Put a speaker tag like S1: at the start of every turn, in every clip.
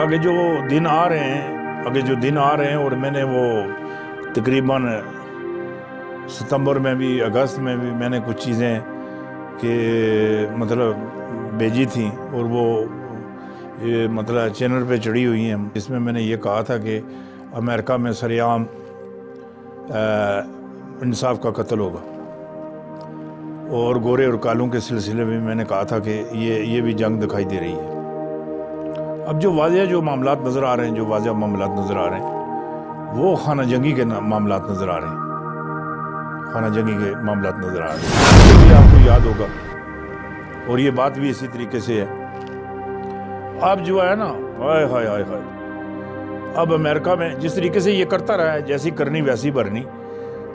S1: आगे जो दिन आ रहे हैं और मैंने वो तकरीबन सितंबर में भी अगस्त में भी मैंने कुछ चीज़ें के मतलब भेजी थी और वो ये मतलब चैनल पे चढ़ी हुई हैं। इसमें मैंने ये कहा था कि अमेरिका में सरेआम इंसाफ का कत्ल होगा और गोरे और कालों के सिलसिले में मैंने कहा था कि ये भी जंग दिखाई दे रही है। अब जो वाज़ेह मामलात नज़र आ रहे हैं वो खाना जंगी के मामलात नज़र आ रहे हैं, ये भी आपको याद होगा और ये बात भी इसी तरीके से है। अब जो है ना हाय हाय हाय हाय, अब अमेरिका में जिस तरीके से ये करता रहा है, जैसी करनी वैसी भरनी,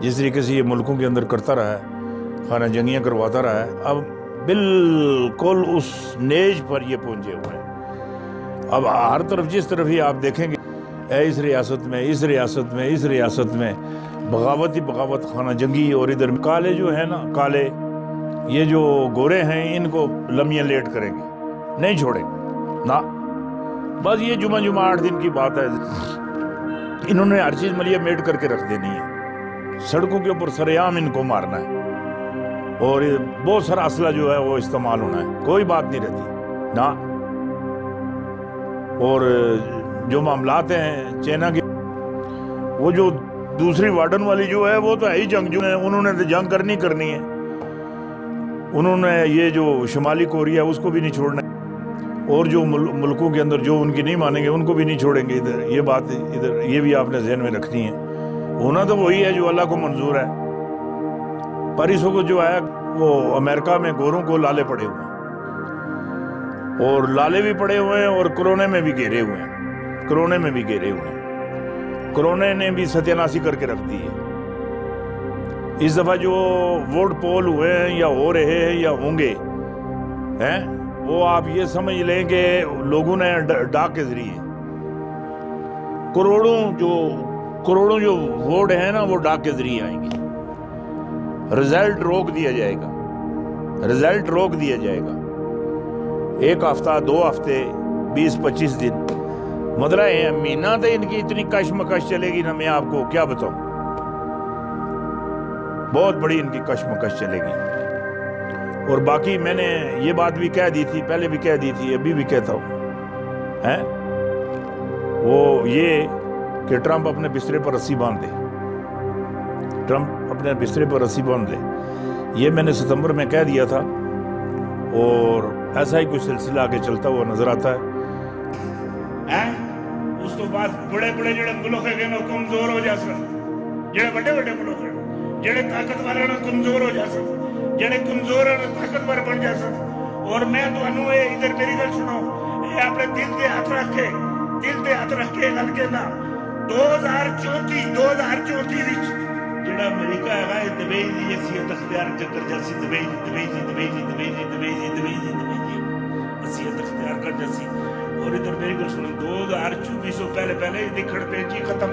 S1: जिस तरीके से ये मुल्कों के अंदर करता रहा है, खाना जंगियाँ करवाता रहा है, अब बिल्कुल उस नेज पर ये पहुंचे हुए हैं। अब हर तरफ जिस तरफ ही आप देखेंगे इस रियासत में बगावत ही बगावत, खाना जंगी। और इधर काले जो है ना, काले ये जो गोरे हैं इनको लम्हियाँ लेट करेंगे, नहीं छोड़ेंगे ना। बस ये जुमा 8 दिन की बात है, इन्होंने हर चीज़ मलिया मेट करके रख देनी है। सड़कों के ऊपर सरेआम इनको मारना है और बहुत सारा असला जो है वो इस्तेमाल होना है, कोई बात नहीं रहती ना। और जो मामलात हैं चाइना के, वो जो दूसरी वार्डन वाली जो है वो तो है ही जंगजू है, उन्होंने तो जंग करनी है। उन्होंने ये जो शुमाली कोरिया उसको भी नहीं छोड़ना और जो मुल्कों के अंदर जो उनकी नहीं मानेंगे उनको भी नहीं छोड़ेंगे। इधर ये बात इधर ये भी आपने जहन में रखनी है। होना तो वही है जो अल्लाह को मंजूर है। परिसों को जो है वो अमेरिका में गोरों को लाले पड़े हुए हैं और लाले भी पड़े हुए हैं और कोरोना में भी घेरे हुए हैं। कोरोना ने भी सत्यानाशी करके रख दी है। इस दफा जो वोट पोल हुए हैं या हो रहे हैं या होंगे हैं, वो आप ये समझ लें कि लोगों ने डाक के जरिए करोड़ों जो वोट हैं ना वो डाक के जरिए आएंगे। रिजल्ट रोक दिया जाएगा 1 हफ्ता 2 हफ्ते 20-25 दिन, मतलब महीना तो इनकी इतनी कशमकश चलेगी ना, मैं आपको क्या बताऊं। बहुत बड़ी इनकी कशमकश चलेगी। और बाकी मैंने ये बात भी कह दी थी, पहले भी कह दी थी, अभी भी कहता हूं हैं, वो ये कि ट्रंप अपने बिस्तरे पर रस्सी बांध दे। ये मैंने सितंबर में कह दिया था और ऐसा ही कुछ सिलसिला आगे चलता हुआ नजर आता है। उस तो बाद बड़े जेड़े मुल्क है कमजोर हो जा सकते, जेड़े बड़े मुल्क है जेड़े ताकतवर है कमजोर हो जा सकते, जेड़े कमजोर है ताकतवर बन जा सकते। और मैं तुहानू इधर मेरी गल सुनो, ये अपने दिल ते हाथ रख के गल कहना 2034 विच जेड़ा अमेरिका है दुबई दी हसीयत अख्तियार कर जासी, दुबई हसीयत अख्तियार कर जासी। और इधर मेरी गल सुनो, 2024 पहले खड़पेंची खत्म।